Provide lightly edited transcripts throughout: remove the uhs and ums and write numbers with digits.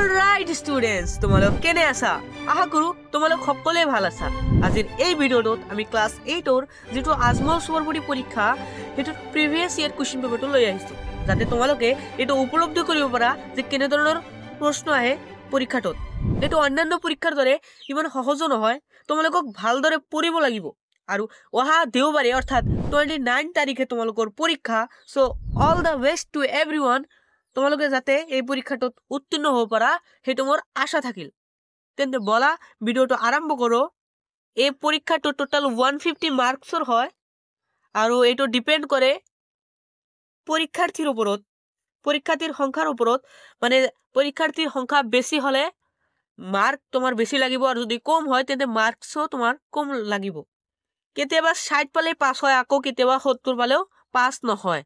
alright students তোমালোক কেনে আছা আশা কৰো তোমালোক সকলোৱে ভাল আছা আজিৰ এই ভিডিঅ'টোত আমি ক্লাস 8 ৰ যেটো আজমল সুবৰবডি পৰীক্ষা হেতু প্ৰিভিয়াস ইয়াৰ কোৱেশ্চন পেপাৰটো লৈ আহিছো যাতে তোমালোকে এটো উপলব্ধি কৰিব পাৰা যে কেনে ধৰণৰ প্ৰশ্ন আহে পৰীক্ষাটোত এটো অন্যান্য পৰীক্ষাৰ দৰে ইমান সহজ নহয় তোমালোকক ভালদৰে পঢ়িব লাগিব আৰু অহা দেওবাৰে অৰ্থাৎ 29 তাৰিখে তোমালোকৰ পৰীক্ষা so all the best two এভৰিওয়ান তোমালোকে যাতে এই পৰীক্ষাটোত উত্তীৰ্ণ হ'ব পাৰা হেতু মোৰ আশা থাকিল তেন্তে বলা ভিডিওটো আৰম্ভ কৰো এই পৰীক্ষাটো টোটাল 150 মাৰ্কছৰ হয় আৰু এটো ডিপেন্ড কৰে পৰীক্ষাৰ্থীৰ ওপৰত পৰীক্ষাৰ্থীৰ সংখ্যাৰ ওপৰত মানে পৰীক্ষাৰ্থীৰ সংখ্যা বেছি হলে মার্ক তোমার বেশি লাগিব আর যদি কম হয় তেন্তে মার্কসও তোমার কম লাগিব কেতিয়াবা 60 পালে পাস হয় আকৌ কেতিয়াবা 70 পালেও পাস নহয়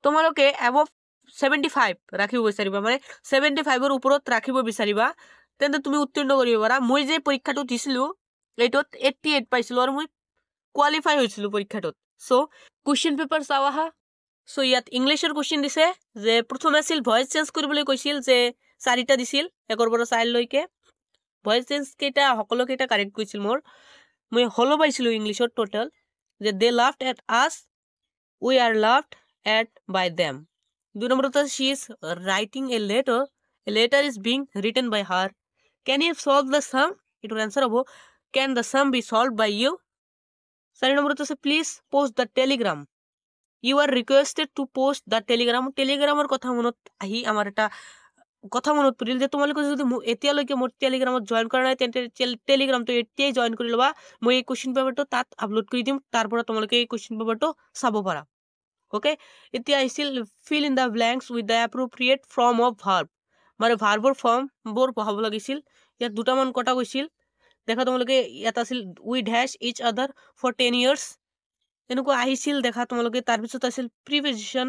তোমালোকে above 75 ৰাখিব বিচাৰিবা মানে 75 ৰ ওপৰত ৰাখিব বিচাৰিবা তেন্তে তুমি উত্তীৰ্ণ কৰিব পাৰা মই যে পৰীক্ষাটো দিছিলো এইটোত 88 পাইছিলো আৰু মই কোৱালিফাই হৈছিলো পৰীক্ষাটোত সো কোৱেশ্চন পেপাৰ চাও আহা সো ইয়াত ইংলিশৰ কোৱেশ্চন দিছে যে প্ৰথমে আছিল ভয়েস চেঞ্জ কৰিবলৈ কৈছিল যে চাৰিটা দিছিল একৰ পৰা 4 লৈকে ভয়েস চেঞ্জ কেটা সকলো কেটা কাৰেক্ট কৈছিল মই হলো পাইছিলো ইংলিশৰ টোটাল যে they laughed at us we are laughed at by them দুই নম্বৰতে she is writing a letter is being written by her can you solve the sum এটাৰ आंसर হ'ব can the sum be solved by you চাৰি নম্বৰতে আছে please post the telegram you are requested to post the telegram কথা মনত আহি আমাৰ এটা কথা মনত পৰিল যে তোমালোকে যদি এতিয়ালৈকে মোৰ টেলিগ্ৰামত জয়েন কৰা নাই তেন্তে টেলিগ্ৰামটো এতিয়াই জয়েন কৰি লবা মই এই কোৱেশ্চন পেপাৰটো তাত আপলোড কৰি দিম তাৰ পৰা তোমালোকে এই কোৱেশ্চন পেপাৰটো চাব পাৰা ওকে এতিয়া আহিছিল fill in the blanks with the appropriate form of verb মানে ভাৰ্বৰ ফৰ্ম বোৰ পঢ়াব লাগিছিল ইয়াত দুটা মান কটা গৈছিল দেখা তোমালোকে ইয়াত আছিল we dash each other for 10 years এনেকুৱা আহিছিল দেখা তোমালোকে তাৰ পিছত আছিল preposition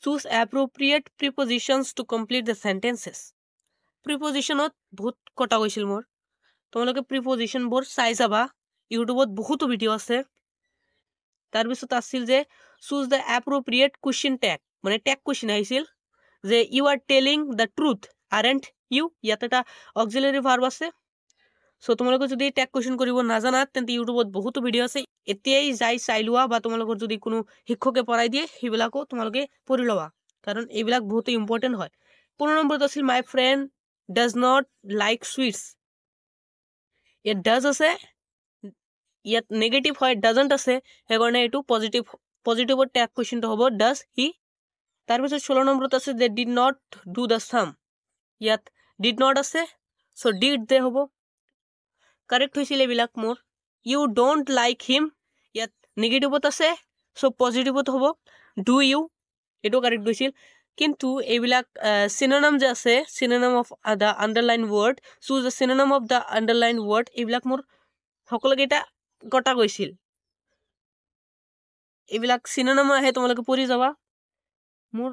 choose appropriate prepositions to complete the sentences prepositionত বহুত কটা গৈছিল মোৰ তোমালোকে preposition বোৰ চাই যাবা ইউটিউবত বহুত ভিডিও আছে তাৰ পিছত আছিল যে choose the appropriate question tag মানে tag question আহিছিল যে you are telling the truth aren't you ইয়াত এটা auxiliary verb আছে সো তোমালোকে যদি ট্যাগ কোৱেশ্চন কৰিব নাজানা তেন্তে ইউটিউবত বহুত ভিডিও আছে এতিয়াই যাই চাই লোৱা বা তোমালোকৰ যদি কোনো শিক্ষকে পঢ়াই দিয়ে হিবিলাকো তোমালোকে পঢ়ি লবা কাৰণ এইবিলাক বহুত ইম্পৰ্টেন্ট হয় 15 নম্বৰত আছিল my friend does not like sweets ইয়াত does আছে ইয়াত নেগেটিভ হয় doesn't আছে হেগৰণে এটো পজিটিভৰ ট্যাগ কোৱেশ্চনটো হ'ব does he তাৰ পিছত 16 নম্বৰত আছে they did not do the sum ইয়াত did not আছে সো did they হ'ব কারেক্ট হৈছিল এবিলাক মোৰ you don't like him ইয়াত নেগেটিভত আছে সো পজিটিভত হ'ব do you এটো কারেক্ট গৈছিল কিন্তু এইবিলাক synonym যে আছে synonym of the underlined word choose the synonym of the underlined word এইবিলাক মোৰ সকলোকেইটা কটা গৈছিল এইবিলাক synonym আহে তোমালোকে পঢ়ি যাবা মোৰ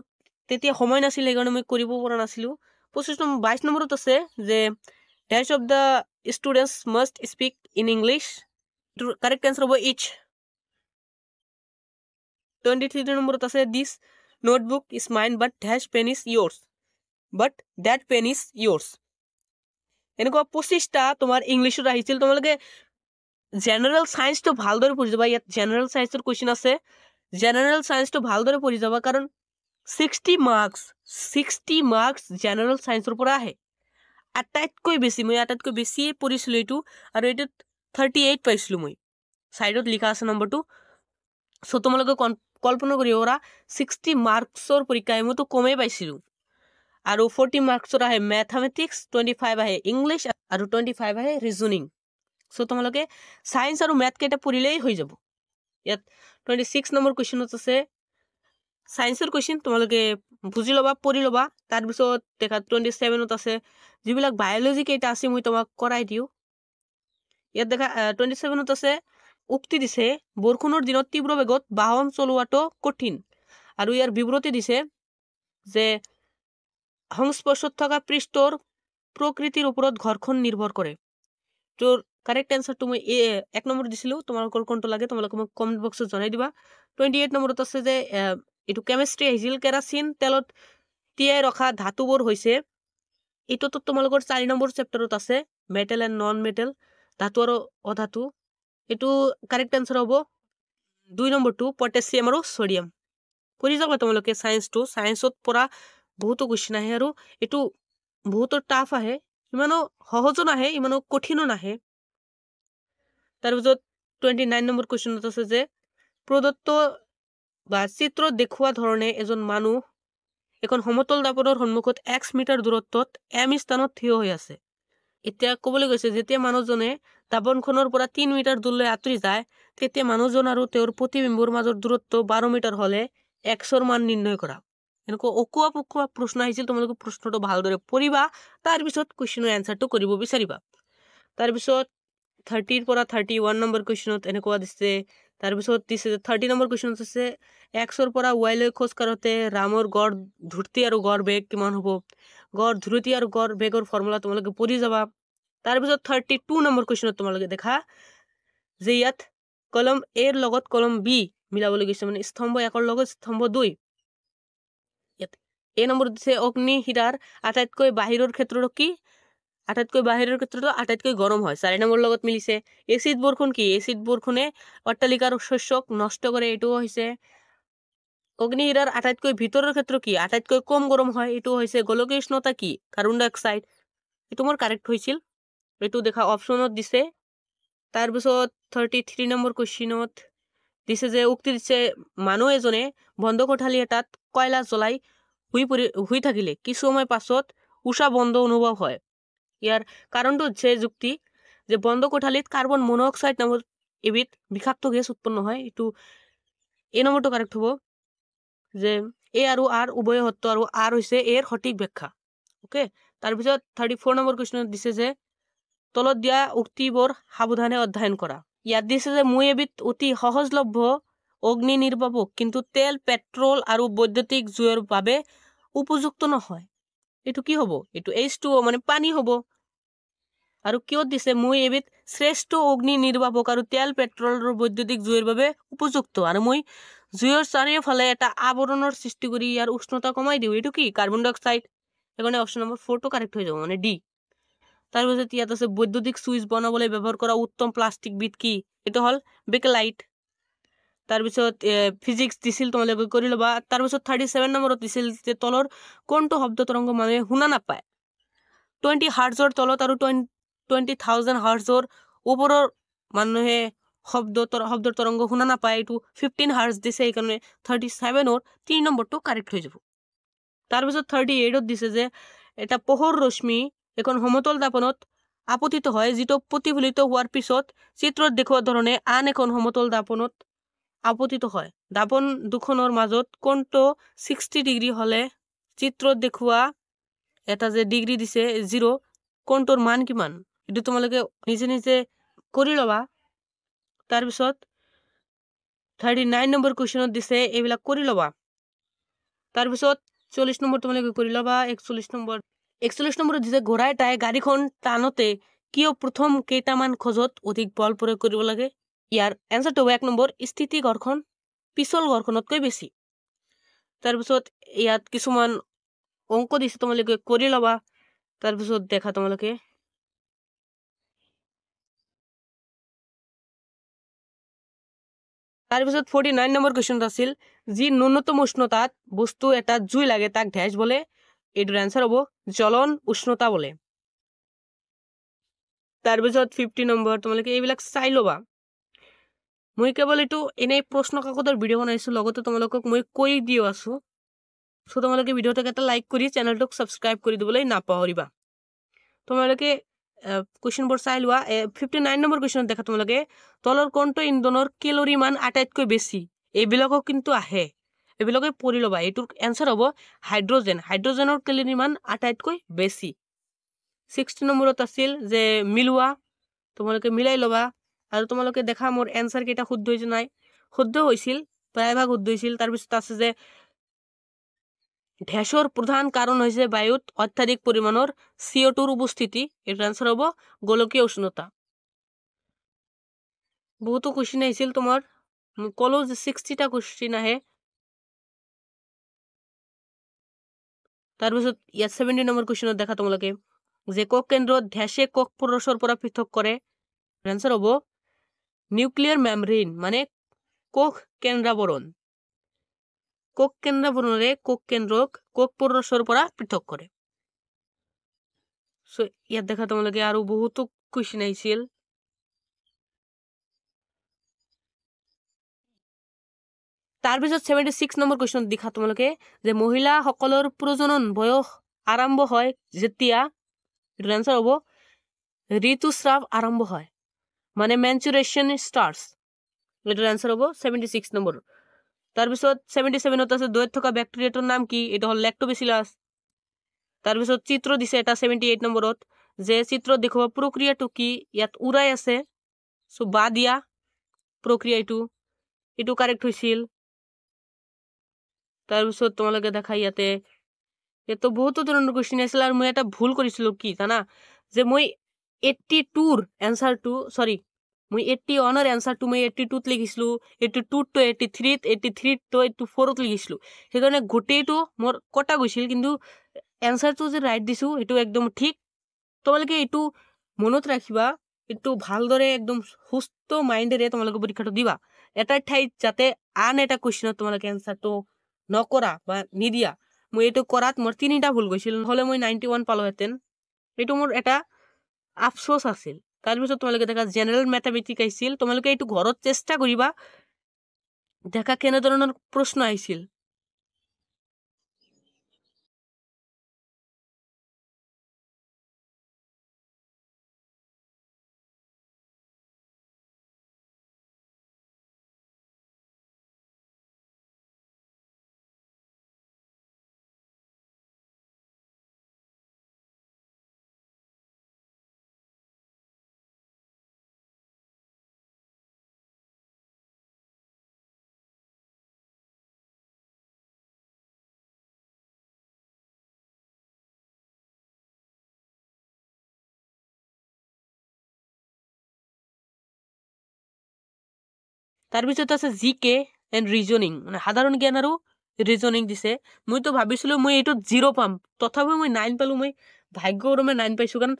তেতিয়া সময় নাছিল সেইকাৰণে মই কৰিব পৰা নাছিলো 22 নম্বৰত আছে যে dash of the students must speak in English correct answer হ'ব each 23 নম্বৰত আছে this notebook is mine but dash pen is yours but that pen is yours এনেকুৱা 25টা তোমাৰ ইংলিশত আহিছিল তোমালোকে জেনাৰেল সায়েন্স তো ভালদৰে পঢ়ি যাবা ইয়াত জেনাৰেল সায়েন্সৰ কোৱেশ্চন আছে জেনাৰেল সায়েন্স তো ভালদৰে পঢ়ি যাবা কাৰণ 60 মাৰ্কস জেনাৰেল সায়েন্সৰ পৰা আহে আটাইতকৈ বেছি পঢ়িছিলো এটো আৰু এটো 38 পাইছিলো মই সাইডত লিখা আছে নম্বৰটো সো তোমালোকে কল্পনা কৰিব পাৰা 60 মাৰ্কসৰ পৰীক্ষা মই তো কমে পাইছিলো আৰু 40 মাৰ্কসৰ আহে ম্যাথমেটিক্স 25 আহে ইংলিশ আৰু 25 আহে ৰিজনিং সো তোমালোকে সায়েন্স আৰু ম্যাথ কেটা পঢ়িলেই হৈ যাব ইয়াত 26 নম্বৰ কোৱেশ্চনত আছে সায়েন্সৰ কোৱেশ্চন তোমালোকে বুজি লবা পঢ়ি লবা তাৰ পিছত দেখা 27ত আছে যিবিলাক বায়োলজি কেটা আছে মই তোমাক কৰাই দিও ইয়াত দেখা 27ত আছে উক্তি দিছে বৰখনৰ দিনত তীব্ৰ বেগত বাহন চলোৱাটো কঠিন আৰু ইয়াৰ বিবৃতি দিছে যে সংস্পৰ্শত থকা পৃষ্ঠৰ প্ৰকৃতিৰ ওপৰত ঘৰ্ষণ নিৰ্ভৰ কৰে তো কাৰেক্ট आंसर তুমি এক নম্বৰ দিছিলো তোমালোকৰ কোনটো লাগে তোমালোকে মোক কমেন্ট বক্সত জনাই দিবা 28 নম্বৰত আছে যে এটো কেমিষ্ট্ৰি আহিছিল কেৰাচিন তেলত তিয়াই ৰখা ধাতুবোৰ হৈছে এইটো তো তোমালোকৰ 4 নম্বৰ চেপ্টাৰত আছে মেটেল এণ্ড নন মেটেল ধাতু আৰু অধাতু এইটো কাৰেক্ট আনসাৰ হ'ব 2 নম্বৰটো পটাছিয়াম আৰু সোডিয়াম কৰি যাবা তোমালোকে সায়েন্সত পৰা বহুতো কোৱেশ্চন আহে আৰু এইটো বহুতো টাফ আহে ইমানো সহজো নাহে ইমানো কঠিনো নাহে তাৰপিছত 29 নম্বৰ কুৱেশ্যনত আছে যে প্ৰদত্ত বা চিত্ৰত দেখুওৱা ধৰণে এজন মানুহ এখন সমতল দাপনৰ সন্মুখত x মিটাৰ দূৰত্বত m স্থানত থিয় হৈ আছে এতিয়া ক'বলৈ গৈছে যেতিয়া মানুহজনে দাপনখনৰ পৰা 3 মিটাৰ দূৰলৈ আঁতৰি যায় তেতিয়া মানুহজন আৰু তেওঁৰ প্ৰতিবিম্বৰ মাজৰ দূৰত্ব 12 মিটাৰ হলে x ৰ মান নিৰ্ণয় কৰা এনেকুৱা অকুৱা পকুৱা প্ৰশ্ন আহিছিল তোমালোকে প্ৰশ্নটো ভালদৰে পঢ়িবা তাৰ পিছত কুৱেশ্যনৰ এনসাৰটো কৰিব বিচাৰিবা তাৰ পিছত 30 ৰ পৰা 31 নম্বৰ কুৱেশ্যনত এনেকুৱা দিছে তাৰ পিছত দিছে 30 নম্বৰ কুৱেশ্যনত আছে x ৰ পৰা y লৈ খোজ কাঢ়োতে ৰামৰ গড় ধ্ৰুতি আৰু গড় বেগ কিমান হ'ব গড় ধ্ৰুতি আৰু গড় বেগৰ ফৰ্মুলা তোমালোকে পঢ়ি যাবা তাৰ পিছত 32 নম্বৰ কুৱেশ্যনত তোমালোকে দেখা যে ইয়াত কলম a ৰ লগত কলম b মিলাবলৈ গৈছে মানে স্তম্ভ 1 ৰ লগত স্তম্ভ 2 ইয়াত a নম্বৰ দিছে অগ্নিশিৰাৰ আটাইতকৈ বাহিৰৰ ক্ষেত্ৰটো কি আটাইতকৈ বাহিৰৰ ক্ষেত্ৰটো আটাইতকৈ গৰম হয় 4 নম্বৰ লগত মিলিছে এচিড বৰষুণ কি এচিড বৰষুণে অট্টালিকাৰ শস্যক নষ্ট কৰে এইটো হৈছে অগ্নিশিৰাৰ আটাইতকৈ ভিতৰৰ ক্ষেত্ৰ কি আটাইতকৈ কম গৰম হয় এইটো হৈছে গোলকীয় উষ্ণতা কি কাৰ্বন ডাই অক্সাইড এইটো মোৰ কাৰেক্ট হৈছিল এইটো দেখা অপচনত দিছে তাৰ পিছত 33 নম্বৰ কুৱেশ্যনত দিছে যে উক্তি দিছে মানুহ এজনে বন্ধ কোঠালি এটাত কয়লা জ্বলাই শুই থাকিলে কিছু সময় পাছত উষা বন্ধ অনুভৱ হয় ইয়াৰ কাৰণটো হচ্ছে যুক্তি যে বন্ধ কোঠালিত কাৰ্বন মনোক্সাইড নামৰ এবিধ বিষাক্ত গেছ উৎপন্ন হয় এইটো এই নম্বৰটো কাৰেক্ট হ'ব যে এ আৰু আৰ উভয় সত্য আৰু আৰ হৈছে এৰ সঠিক ব্যাখ্যা ওকে তাৰ পিছত 34 নম্বৰ কুৱেশ্যনত দিছে যে তলত দিয়া উক্তিবোৰ সাৱধানে অধ্যয়ন কৰা ইয়াত দিছে যে মই এবিধ অতি সহজলভ্য অগ্নি নিৰ্বাপক কিন্তু তেল পেট্ৰল আৰু বৈদ্যুতিক জুইৰ বাবে উপযুক্ত নহয় এইটো কি হ'ব এইটো H2O মানে পানী হ'ব আৰু কিয় দিছে মই এবিধ শ্ৰেষ্ঠ অগ্নি নিৰ্বাপক আৰু তেল পেট্ৰল আৰু বৈদ্যুতিক জুইৰ বাবে উপযুক্ত আৰু মই জুইৰ চাৰিওফালে এটা আৱৰণৰ সৃষ্টি কৰি ইয়াৰ উষ্ণতা কমাই দিওঁ এইটো কি কাৰ্বন ডাই অক্সাইড এখানে অপশন নম্বৰ 4 টো কাৰেক্ট হৈ যাব মানে ডি তাৰ পিছত ইয়াত আছে বৈদ্যুতিক সুইচ বনাবলৈ ব্যৱহাৰ কৰা উত্তম প্লাষ্টিক বিধ কি এটা হল বেকেলাইট তাৰ পিছত ফিজিক্স দিছিল তোমালোকে কৰি লবা তাৰ পিছত 37 নম্বৰত দিছিল যে তলৰ কোনটো শব্দ তৰংগ মানুহে শুনা নাপায় 20 হাৰ্টজৰ তলত আৰু 20,000 হাৰ্টজৰ ওপৰৰ মানুহে শব্দৰ তৰংগ শুনা নাপায় এইটো 15 হাৰ্টজ দিছে এইকাৰণে 37 ৰ 3 নম্বৰটো কাৰেক্ট হৈ যাব তাৰ পিছত 38 ত দিছে যে এটা পোহৰ ৰশ্মি এখন সমতল দাপনত আপতিত হয় যেটো প্ৰতিফলিত হোৱাৰ পিছত চিত্ৰত দেখুওৱা ধৰণে আন এখন সমতল দাপনত আপতিত হয় দাপন দুখনৰ মাজত কোনটো 60 ডিগ্ৰী হলে চিত্ৰত দেখুওৱা এটা যে ডিগ্ৰী দিছে 0 কোনটোৰ মান কিমান এটো তোমালোকে নিজে নিজে কৰি লবা তাৰ পিছত 39 নম্বৰ কোৱেশ্যনত দিছে এইবিলাক কৰি লবা তাৰ পিছত 40 নম্বৰ তোমালোকে কৰি লবা 41 নম্বৰ দিছে ঘোঁৰা এটাই গাড়ীখন টানোতে কিয় প্ৰথম কেইটামান খোজত অধিক বল প্ৰয়োগ কৰিব লাগে ইয়াৰ এনসাৰটো 1 নম্বৰ স্থিতি ঘৰ্ষণ পিছল ঘৰ্ষণতকৈ বেছি তাৰ পিছত ইয়াত কিছুমান অংক দিছে তোমালোকে কৰি লবা তাৰ পিছত দেখা তোমালোকে তাৰ পিছত 49 নম্বৰ কোৱেশ্যন আছিল যি ন্যূনতম উষ্ণতাত বস্তু এটা জুই লাগে তাক ড্যাশ বলে এটাৰ আনসাৰ হ'ব জ্বলন উষ্ণতা বলে তাৰ পিছত 50 নম্বৰ তোমালোকে এইবিলাক চাই লবা মই কেৱল এটো এনে প্ৰশ্ন কাকতৰ ভিডিও বনাইছো লগতে তোমালোকক মই কৈ দিও আছো সো তোমালোকে ভিডিওটাক এটা লাইক কৰি চেনেলটোক সাবস্ক্ৰাইব কৰি দিবলৈ নাপাহৰিবা তোমালোকে কোৱেশ্যন বোৰ চাই লোৱা 59 নম্বৰ কোৱেশ্যন দেখা তোমালোকে তলৰ কোনটো ইন্ধনৰ ক্যালোৰি মান আটাইতকৈ বেছি এইবিলাকও কিন্তু আহে এইবিলাকে পঢ়ি লবা এটোৰ আনসাৰ হ'ব হাইড্ৰোজেনৰ ক্যালোৰি মান আটাইতকৈ বেছি 60 নম্বৰত আছিল যে মিলোৱা তোমালোকে মিলাই লবা আৰু তোমালোকে দেখা মোৰ আনসাৰ কেটা শুদ্ধ হৈছে নাই শুদ্ধ হৈছিল প্ৰায়ভাগ শুদ্ধ হৈছিল তাৰ পিছত আছে যে ঢেছৰ প্ৰধান কাৰণ হৈছে বায়ুত অত্যাধিক পৰিমাণৰ CO2 ৰ উপস্থিতি এটাৰ আনসাৰ হ'ব গোলকীয় উষ্ণতা বহুতো কোৱেশ্চন আহিছিল তোমাৰ কলো যে 60 টা কোৱেশ্চন আহে তাৰপিছত ইয়াত 70 নম্বৰ কুৱেশ্যনত দেখা তোমালোকে যে কোষ কেন্দ্ৰত ধ্যাসে কোষ পৰশৰ পৰা পৃথক কৰে এনসাৰ হ'ব নিউক্লিয়াৰ মেমব্ৰেন মানে কোষ কেন্দ্ৰাৱৰণ কোষ কেন্দ্ৰাৱৰণে কোষ কেন্দ্ৰক কোষ পৰশৰ পৰা পৃথক কৰে সো ইয়াত দেখা তোমালোকে আৰু বহুতো কুৱেশ্যন আহিছিল তাৰপিছত 76 নম্বৰ কুৱেশ্যন দেখা তোমালোকে যে মহিলাসকলৰ প্ৰজনন বয়স আৰম্ভ হয় যেতিয়া এটাৰ আনসাৰ হ'ব ঋতুস্ৰাৱ আৰম্ভ হয় মানে মেনচুৰেশ্যন স্টাৰ্টস এটাৰ আনসাৰ হ'ব 76 নম্বৰ তাৰপিছত 77ত আছে দৈত থকা ব্যাকটেৰিয়াটোৰ নাম কি এটা হল ল্যাক্টোবেসিলাস তাৰপিছত চিত্ৰ দিছে এটা 78 নম্বৰত যে চিত্ৰ দেখুৱা প্ৰক্ৰিয়াটো কি ইয়াত উৰাই আছে সো বা দিয়া প্ৰক্ৰিয়া এটো কাৰেক্ট হৈছিল তাৰপিছত তোমালোকে দেখা ইয়াতে এতো বহুত ধৰণৰ কোৱেশ্চন আছিল আৰু মই এটা ভুল কৰিছিলো কি জানা যে মই 82 ৰ আনসাৰটো সৰি মই 81 ৰ আনসাৰটো মই 82 ত লিখিছিলো 82 to 83 83 to 84 ত লিখিছিলো সেইকাৰণে গোটেইটো মোৰ কটা গৈছিল কিন্তু আনসাৰটো যে ৰাইট দিছো এটো একদম ঠিক তোমালোকে এটো মনত ৰাখিবা এটো ভালদৰে একদম সুস্থ মাইন্ডেৰে তোমালোকে পৰীক্ষাটো দিবা এটা ঠাইত যাতে আন এটা কোৱেশ্চনত তোমালোকে আনসাৰটো নকৰা বা নিদিয়া মই এটো কৰাত মোৰ তিনিটা ভুল গৈছিল হলে মই 91 পালোহেতেন এটো মোৰ এটা আফসোস আছিল তাৰপিছত তোমালোকে দেখা জেনাৰেল ম্যাথমেটিক্স আহিছিল তোমালোকে এটো ঘৰত চেষ্টা কৰিবা দেখা কেনে ধৰণৰ প্ৰশ্ন আহিছিল তাৰপিছত আছে জিকে এন্ড ৰিজনিং মানে সাধাৰণ জ্ঞান আৰু ৰিজনিং দিছে মইতো ভাবিছিলো মই এটো 0 পাম তথাপি মই 9 পালো মই ভাগ্যক্ৰমে 9 পাইছো কাৰণ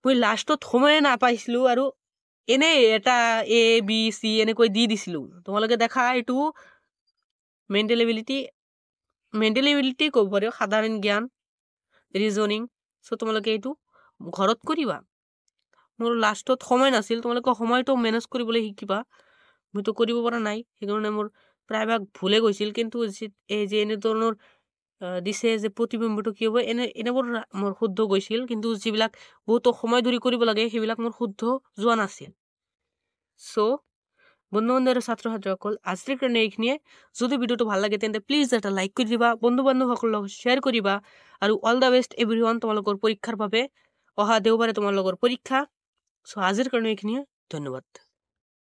মই লাষ্টত সময় নাপাইছিলো আৰু এনে এটা এ বি সি এনে কৈ দি দিছিলো তোমালোকে দেখা এটো মেন্টাল এবিলিটি কব পাৰো সাধাৰণ জ্ঞান ৰিজনিং সো তোমালোকে এটো ঘৰত কৰিবা মোৰ লাষ্টত সময় নাছিল তোমালোকে সময়টো মেনেজ কৰিবলৈ শিকিবা মইতো কৰিব পৰা নাই সেইকাৰণে মোৰ প্ৰায়ভাগ ভুলে গৈছিল কিন্তু এই যে এনে ধৰণৰ দিছে যে প্ৰতিবিম্বটো কি হ'ব এনেবোৰ মোৰ শুদ্ধ গৈছিল কিন্তু যিবিলাক বহুত সময় ধৰি কৰিব লাগে সেইবিলাক মোৰ শুদ্ধ যোৱা নাছিল সো বন্ধু বান্ধৱ ছাত্ৰ ছাত্ৰীসকল আজিৰ কাৰণে এইখিনিয়ে যদি ভিডিওটো ভাল লাগে তেন্তে প্লিজ এটা লাইক কৰি দিবা বন্ধু বান্ধৱসকলৰ লগত শ্বেয়াৰ কৰিবা আৰু অল দা বেষ্ট এভৰিওয়ান তোমালোকৰ পৰীক্ষাৰ বাবে অহা দেওবাৰে তোমালোকৰ পৰীক্ষা সো আজিৰ কাৰণে এইখিনিয়ে ধন্যবাদ